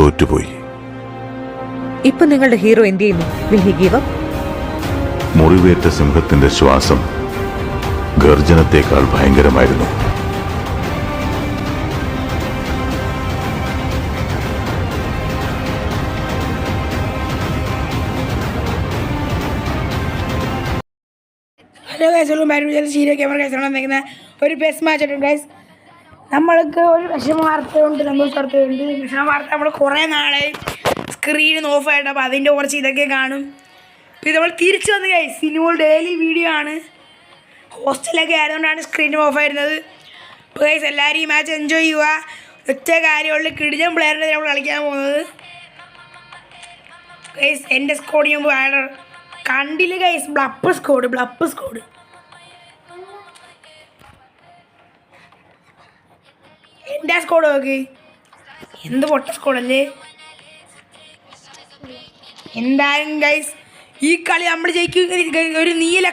തോറ്റുപോയി. ഇപ്പൊ നിങ്ങളുടെ ഹീറോ എന്ത് ചെയ്യുന്നു? Will he give up? മുറിവേറ്റ സിംഹത്തിന്റെ ശ്വാസം ഗർജനത്തേക്കാൾ ഭയങ്കരമായിരുന്നു. Hello guys, serial camera guys വന്നിരിക്കുന്ന ഒരു ബെസ്റ്റ് മാച്ച് ആയിട്ടുണ്ട് ഗൈസ്. നമ്മൾക്ക് ഒരു വിഷമ വാർത്തയുണ്ട്, സന്തോഷ വാർത്തയുണ്ട്. വിഷമ വാർത്ത നമ്മൾ കുറേ നാളെ സ്ക്രീൻ ഓഫ് ആയിട്ട്, അപ്പോൾ അതിൻ്റെ കുറച്ച് ഇതൊക്കെ കാണും. ഇപ്പോൾ നമ്മൾ തിരിച്ചു വന്ന് ഗൈസ്, സിനിമ ഡെയിലി വീഡിയോ ആണ്. ഹോസ്റ്റലൊക്കെ ആയതുകൊണ്ടാണ് സ്ക്രീൻ ഓഫ് ആയിരുന്നത്. ഇപ്പോൾ ഗൈസ് എല്ലാവരും ഈ മാച്ച് എൻജോയ് ചെയ്യുക. ഒറ്റ കാര്യമുള്ള കിടിലൻ പ്ലെയറിനെ നമ്മൾ കളിക്കാൻ പോകുന്നത് ഗൈസ്. എൻ്റെ സ്കോഡ് ചെയ്യുമ്പോൾ കണ്ടില്ല ഗൈസ്, ബ്ലപ്പ് സ്കോഡ്. എൻ്റെ സ്കോഡ് നോക്ക്, എന്ത് പൊട്ട സ്കോഡല്ലേ. എന്തായാലും ഗൈസ് ഈ കളി നമ്മൾ ജയിക്കും. ഒരു നീല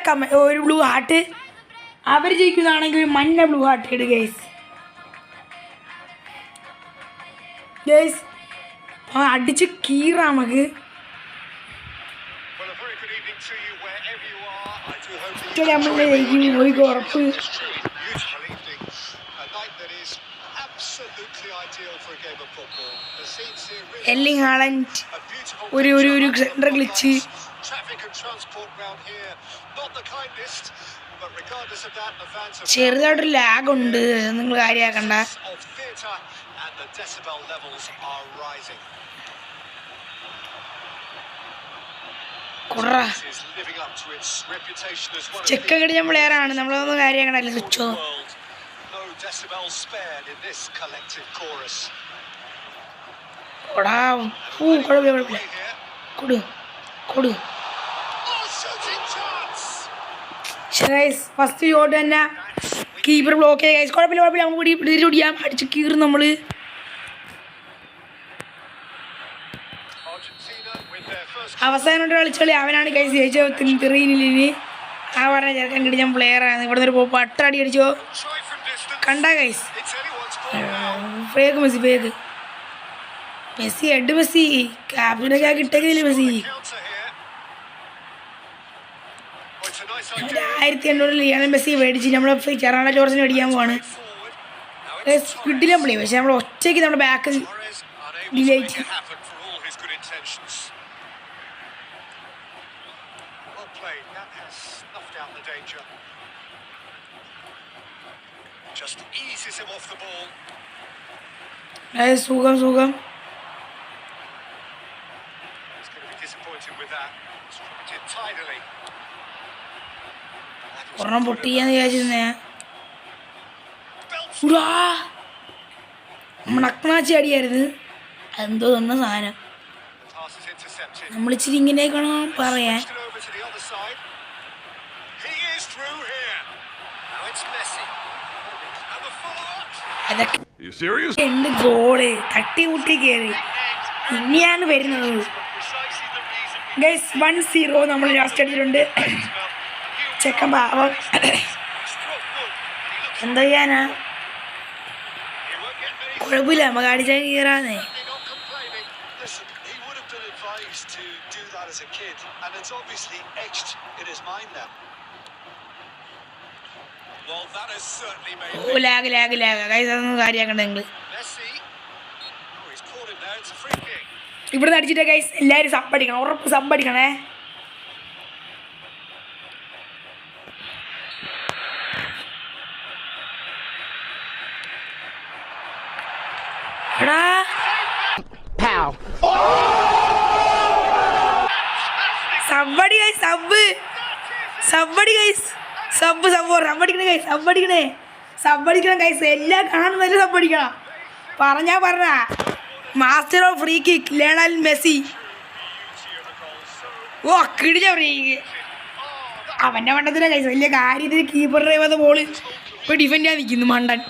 ഒരു ബ്ലൂ ഹാർട്ട്, അവർ ജയിക്കുന്നതാണെങ്കിൽ ഒരു മഞ്ഞ ബ്ലൂ ഹാർട്ട് ഇട് ഗൈസ്. അടിച്ച് കീറാം നമുക്ക്. നമ്മൾ ജയിക്കും, ഒരു ഉറപ്പ്. എർലിംഗ് ഹാലൻഡ് ഒരു സെൻറ്റർ ഗ്ലിച്ച്. ചെറുതായിട്ടൊരു ലാഗുണ്ട്, നിങ്ങൾ കാര്യമാക്കണ്ട. ചെക്കടി നമ്മൾ പ്ലെയറാണ്, നമ്മളൊന്നും കാര്യമാക്കണ്ടല്ലോ. സ്വിച്ചോ ഫസ്റ്റ് ഷോട്ട് തന്നെ കീപ്പർ ബ്ലോക്ക് ചെയ്ത് ഗൈസ്. കുഴപ്പമില്ല, നമുക്ക് പിടിക്കാം. അടിച്ച് കീറും നമ്മൾ. അവസാനമായിട്ട് കളിച്ചോളി അവനാണ് ഗൈസ് ജയിച്ചോ. തെറീനില്ല ആ പറഞ്ഞ ചെറുക്കൻ കിടിഞ്ഞ പ്ലെയറാണ്. ഇവിടെ നിന്ന് ഒരു പട്ടടി അടിച്ചോ കണ്ടാ guys. Fake Messi head Messi ക്യാപ്റ്റനൊക്കെ കിട്ടിയില്ല മെസ്സി. 1800 ലിയണൽ മെസ്സി മേടിച്ച് നമ്മൾ ഫെറാൾഡോ ടോറസിനെ മേടിക്കാൻ പോവാണ്. കിട്ടില്ല പ്ലേ, പക്ഷെ നമ്മൾ ഒറ്റയ്ക്ക് നമ്മുടെ ബാക്ക് ഡിലേറ്റ്. സുഖം. ഒരെണ്ണം പൊട്ടിയാന്ന് വിചാരിച്ചിരുന്നേ. മണക്കണാച്ചി അടിയായിരുന്നു. അതെന്തോ തന്ന സാധനം. നമ്മളിച്ചിരി ഇങ്ങനെയൊക്കെയാണോ പറയാൻ. അതൊക്കെ എന്ത് ഗോള്, തട്ടി മുട്ടി കയറി. ഇനിയാണ് വരുന്നത് ഗൈസ്. 1-0 നമ്മൾ ലാസ്റ്റ് അടിച്ചിട്ടുണ്ട്. ചെക്കൻ പാവം, എന്താ ചെയ്യാനാ. കുഴപ്പമില്ല, നമുക്ക് അടിച്ചാൽ കീറാന്നേ. ലാഗ് ഗൈസ്, അതൊന്നും കാര്യമാക്കണ്ട നിങ്ങൾ. ഇവിടെ നിന്ന് അടിച്ചിട്ടേ ഗൈസ് എല്ലാവരും സബ്ബടിക്കണം, ഉറപ്പ് സബ്ബടിക്കണേ. എടാ സബ്ബടി ഗൈസ്, സബ്ബടിക്കണേ ഗൈസ്. എല്ലാം കാണുന്നതിൽ സബ്ബടിക്കണം. പറഞ്ഞ master of free kick Lionel Messi. ഓ കിടിഞ്ഞ ഫ്രീ കിക്ക്. അവൻ്റെ മണ്ടത്തിലെ ഗൈസ് വലിയ കാര്യത്തിൽ കീപ്പറുടെ വന്ന ബോള് ഇപ്പോൾ ഡിഫെൻഡ് ചെയ്യാൻ നിൽക്കുന്നു മണ്ടൻ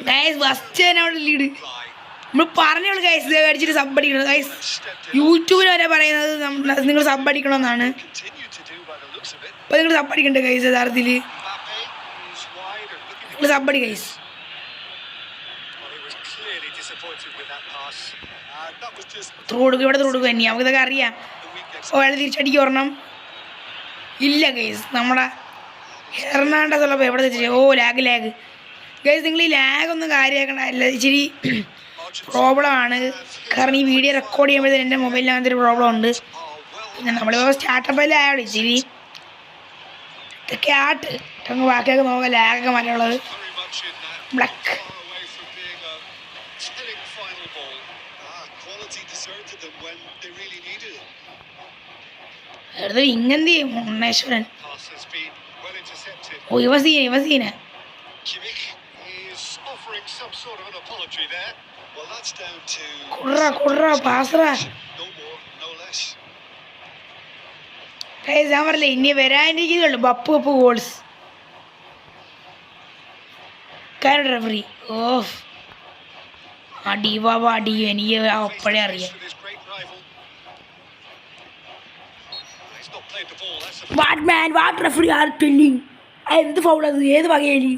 ഗൈസ്. ഫസ്റ്റ് തന്നെ അവിടെ ലീഡ്. നമ്മൾ പറഞ്ഞോളൂ ഗൈസ്, അടിച്ചിട്ട് സബ് അടിക്കണം ഗൈസ്. യൂട്യൂബിൽ വരെ പറയുന്നത് നിങ്ങൾ സബ് അടിക്കണമെന്നാണ്. അപ്പോൾ നിങ്ങൾ സബ് അടിക്കണ്ടേ ഗൈസ്? യഥാർത്ഥത്തിൽ നിങ്ങൾ സബ് അടി ഗൈസ്. ത്രൂ കൊടുക്കും, ഇവിടെ ത്രൂ കൊടുക്കും തന്നെ, നമുക്കിതൊക്കെ അറിയാം. ഓ അയാൾ തിരിച്ചടിക്ക് വരണം. ഇല്ല ഗൈസ്, നമ്മുടെ ഹെർണാണ്ടസ് ഉള്ളപ്പോൾ എവിടെ തിരിച്ചു. ഓ ലാഗ് ഗൈസ്, നിങ്ങൾ ഈ ലാഗൊന്നും കാര്യമാക്കണ്ട, ഇച്ചിരി പ്രോബ്ലമാണ്. കാരണം ഈ വീഡിയോ റെക്കോർഡ് ചെയ്യുമ്പോഴത്തേന് എൻ്റെ മൊബൈലിനകത്ത് ഒരു പ്രോബ്ലം ഉണ്ട്. പിന്നെ നമ്മളിപ്പോൾ സ്റ്റാർട്ടപ്പല്ലേ ആയോളൂ ഇച്ചിരി ഇതൊക്കെ ആട്ട് അങ്ങ് ബാക്കിയൊക്കെ നോക്കാം. ലാഗൊക്കെ മാറ്റുള്ളത് ബ്ലക്ക്. വെറുതെ ഇങ്ങന്തി മുന്നേശ്വരൻ. ഓ ഇവസീന കുട്ര പാസറ. ഞാൻ പറഞ്ഞില്ലേ ഇനി വരാനിരിക്കുന്നുള്ളൂ ബപ്പ് ഗോൾസ്. റെഫറി ഓഫ് അടി ബാബ അടി, എനിക്ക് അപ്പോഴേ അറിയാം. എന്ത് ഫൗളത്, ഏത് വകയായി?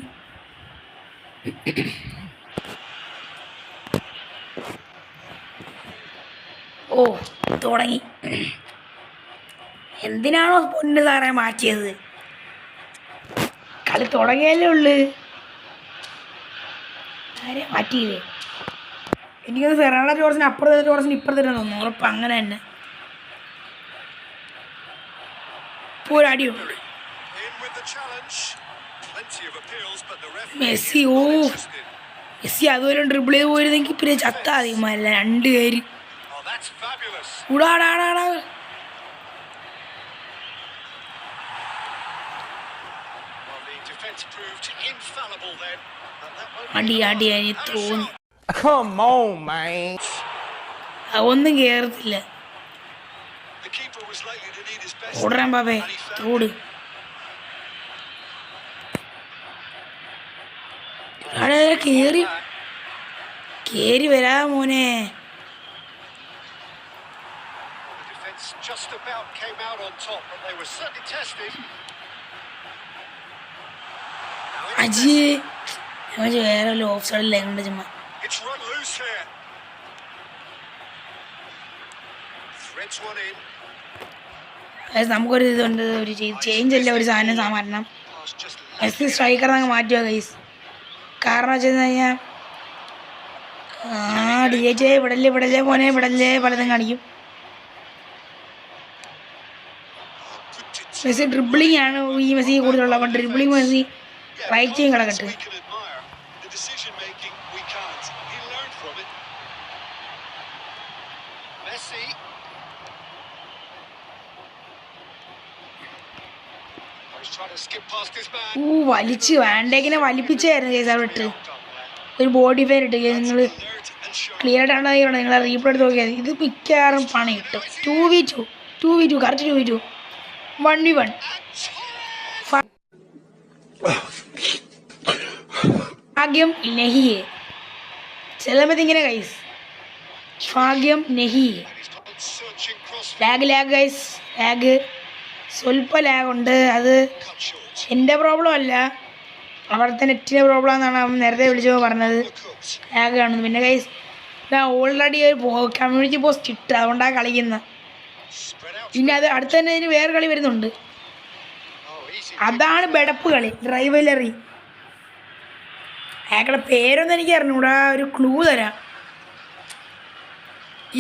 ഓ തുടങ്ങി. എന്തിനാണോ പൊന്ന് സാറേ മാറ്റിയത്? കളി തുടങ്ങിയല്ലേ ഉള്ളു, ആരെ മാറ്റിയില്ലേ? എനിക്കത് ഫെറാണോ ടോറസിന് അപ്പുറത്തെ ടോറസിന് ഇപ്പുറത്തെ തോന്നുന്നു, ഉറപ്പ് അങ്ങനെ തന്നെ. ഇപ്പോൾ ഒരു അടിയുണ്ട്. മെസ്സി അതുപോലെ ഡ്രിബിൾ ചെയ്ത് പോയിരുന്നെങ്കിൽ പിന്നെ ചത്താതിമല്ല രണ്ട് പേര്. കൂടാടാടാടാ അടി എനിക്ക് തോന്നി അതൊന്നും കേറത്തില്ല. ഓടാൻ ബാബേ തോട് കേറി വരാ മോനെ. അജി വേറെ ഓഫ് സൈഡിൽ ഉണ്ട് ചുമ്മാ. നമുക്കൊരു ഇതുണ്ട്, ഒരു ചേഞ്ച് അല്ല ഒരു സാധനം സാമാരണം. മെസ്സി സ്ട്രൈക്കർ അങ്ങ് മാറ്റുക ഗൈസ്. കാരണം വെച്ച് കഴിഞ്ഞാൽ DH വിടല്ലേ മോനെ വിടല്ലേ പലതും കാണിക്കും. മെസ്സി ഡ്രിബിളിംഗ് ആണ് ഈ മെസ്സി കൂടുതലുള്ള. അപ്പം ഡ്രിബിളിംഗ് മെസ്സി റൈറ്റ് ചെയ്യും കിടക്കട്ടെ. വലിച്ച് വേണ്ടേക്കിനെ വലിപ്പിച്ചായിരുന്നു കേസാ വിട്ട്. ഒരു ബോഡി ഫെയർ ഇട്ട് നിങ്ങൾ ക്ലിയർ ആയിട്ടാണ് നിങ്ങൾ റീപ്ലേ എടുത്ത് നോക്കിയാൽ ഇത് മിക്കവാറും പണി കിട്ടും. 2v2 correct 2v2 1v1. ഭാഗ്യം നെഹിയെ ചിലപ്പോൾ ഇങ്ങനെ ഗൈസ്, ഭാഗ്യം നെഹിയെ. ലാഗ് ഗൈസ്, സ്വല്പം ലാഗുണ്ട്. അത് എൻ്റെ പ്രോബ്ലം അല്ല, അവിടുത്തെ നെറ്റിൻ്റെ പ്രോബ്ലം എന്നാണ് അവൻ നേരത്തെ വിളിച്ചപ്പോൾ പറഞ്ഞത്. ലാഗ് കാണുന്നു. പിന്നെ ഗൈസ് ഞാൻ ഓൾറെഡി ഒരു കമ്മ്യൂണിറ്റി പോസ്റ്റ് ഇട്ട്, അതുകൊണ്ടാണ് കളിക്കുന്നത്. പിന്നെ അത് അടുത്ത് തന്നെ ഇതിന് വേറെ കളി വരുന്നുണ്ട്, അതാണ് ബെടപ്പ് കളി, റൈവലറി. അയാളുടെ പേരൊന്നും എനിക്ക് അറിഞ്ഞൂടാ, ഒരു ക്ലൂ തരാം.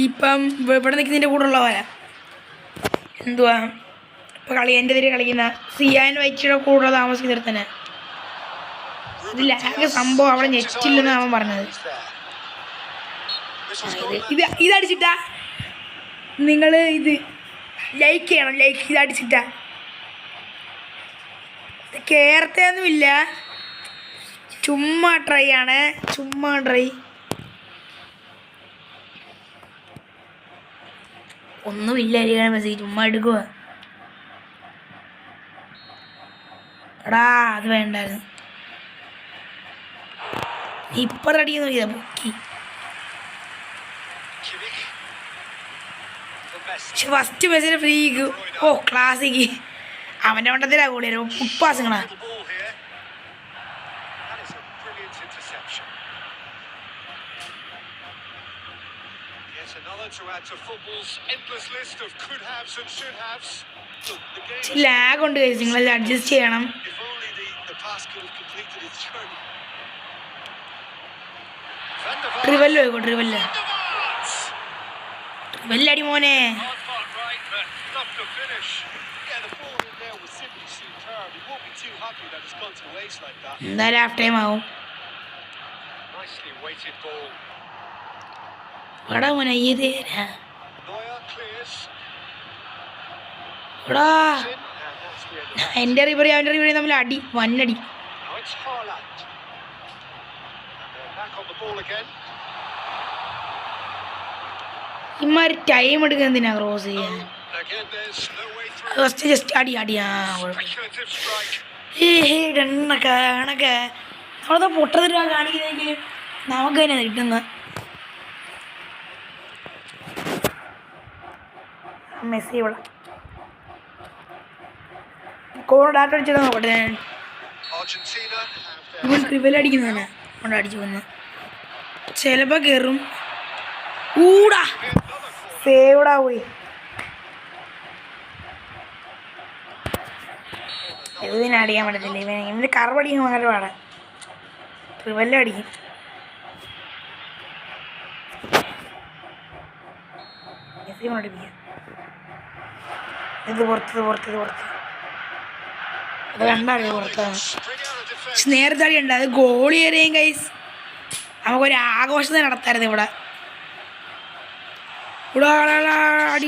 ഇപ്പം ഇവിടെ നിൽക്കുന്നതിൻ്റെ കൂടെ ഉള്ളവരാ എന്തുവാ ഇപ്പോൾ കളി എൻ്റെ എതിരെ കളിക്കുന്ന സിയാൻ വൈറ്റിയുടെ കൂടെ താമസിക്കുന്നിടത്ത് തന്നെ. ഇത് ലാഗ് സംഭവം അവിടെ നെറ്റില്ലെന്നാണ് അവൻ പറഞ്ഞത്. ഇതടിച്ചിട്ടാ നിങ്ങൾ ഇത് ലൈക്ക് ചെയ്യണം, ഇതടിച്ചിട്ടാ. കേരത്തൊന്നുമില്ല, ചുമ്മാ ട്രൈ ആണ്, ചുമ്മാ ട്രൈ. ഒന്നുമില്ല അരികണ മെസ്സേജ്, ചുമ്മാ എടുക്കുക. എടാ അത് വേണ്ടായിരുന്നു, ഇപ്പം റെഡിയെന്ന് നോക്കിയതാ പൊക്കി. പക്ഷെ ഫസ്റ്റ് മെസ്സിന് ഫ്രീക്ക്. ഓ ക്ലാസിക്ക് അവൻ്റെ വണ്ടത്തിലാ കൂടി വരും ഉപ്പാസങ്ങളാ. ലാഗ് ഉണ്ട് guys, നിങ്ങളെല്ലാം അഡ്ജസ്റ്റ് ചെയ്യണം. ട്രിവല്ലോ ട്രിവല്ലടി മോനെ. എന്തായാലും ഹാഫ് ടൈം ആവും. എടാ മോനെ എടാ എൻ്റെ റിവറി അവൻ്റെ റിവറി തമ്മിൽ അടി, വന്നടി. ഇമാര് ടൈം എടുക്കുക എന്തിനാ ക്രോസ് ചെയ്യാൻ? ജസ്റ്റ് അടിയാ കണക്കെ നമ്മളത് പൊട്ടത്തിലാ കാണിക്കുന്നെങ്കിൽ നമുക്ക് തന്നെ കിട്ടുന്ന. മെസ്സി ഇവിടെ ഡാറ്റ അടിച്ചിട്ട് നോക്കട്ടെ. ഞാൻ ഇവൻ ട്രിവലടിക്കുന്നതാണ് കൊണ്ട് അടിച്ചു വന്ന് ചിലപ്പോൾ കയറും. ഊടാ സേവിടാ പോയി. ഇതിനെ അടിക്കാൻ പറ്റത്തില്ല. ഇവൻ്റെ കറവടിക്കാൻ ഭയങ്കര പാടാ. ട്രിവല്ല അടിക്കും. ഇത് പുറത്ത് അത് കണ്ടറിയോ പുറത്താണ്. നേരത്തെ അടി ഉണ്ട്. അത് ഗോളി എറിയും ഗൈസ്. നമുക്കൊരു ആഘോഷം നടത്തായിരുന്നു ഇവിടെ. അടി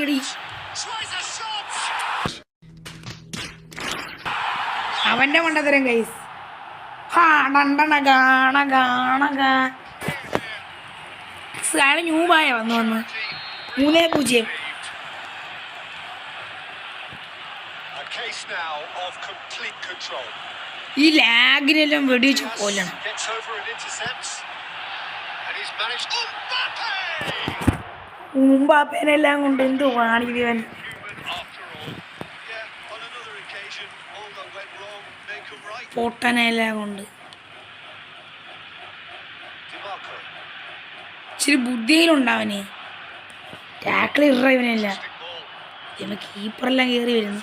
അവൻ്റെ മണ്ടത്തരം ഗൈസ്. ന്യൂബായ വന്ന് 3-0. ഈ ലാഗിനെല്ലാം വെടിവെച്ച് കൊല്ലണം. ഉമ്പാപ്പേനെല്ലാം കൊണ്ട് എന്ത് കാണിക്കുവൻ. പൊട്ടനെല്ലാം കൊണ്ട് ഇച്ചിരി ബുദ്ധിയിലുണ്ടാവന്. ടാക്കിൾ ഇറ ഇവനല്ല. കീപ്പറെല്ലാം കയറി വരുന്നു.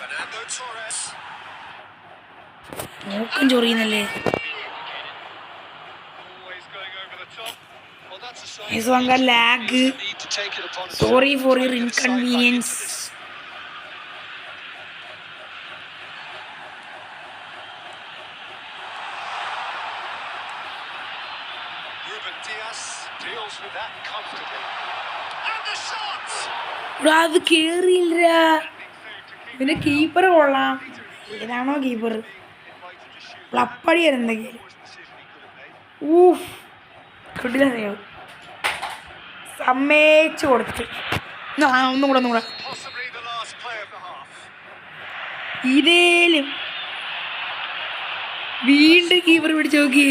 മൂക്കം ചൊറിയുന്നല്ലേ. Lag. Sorry for your inconvenience. അത് കേറിയില്ല. പിന്നെ കീപ്പർ കൊള്ളാം. ഏതാണോ കീപ്പർ പ്ലപ്പടി എന്തെങ്കിലും. ഊഫ് കിട്ടില്ല. സമ്മേച്ചു കൊടുത്ത്. ഒന്നും കൂടെ ഇതേലും വീണ്ടും കീപ്പർ പിടിച്ച് നോക്കി.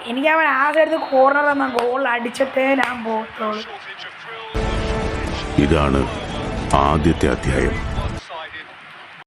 എനിക്ക് അവൻ ആ സൈഡ് കോർണർ എന്ന ഗോൾ അടിച്ചിട്ടേ ഞാൻ പോകത്തുള്ളൂ. ഇതാണ് ആദ്യത്തെ അധ്യായം.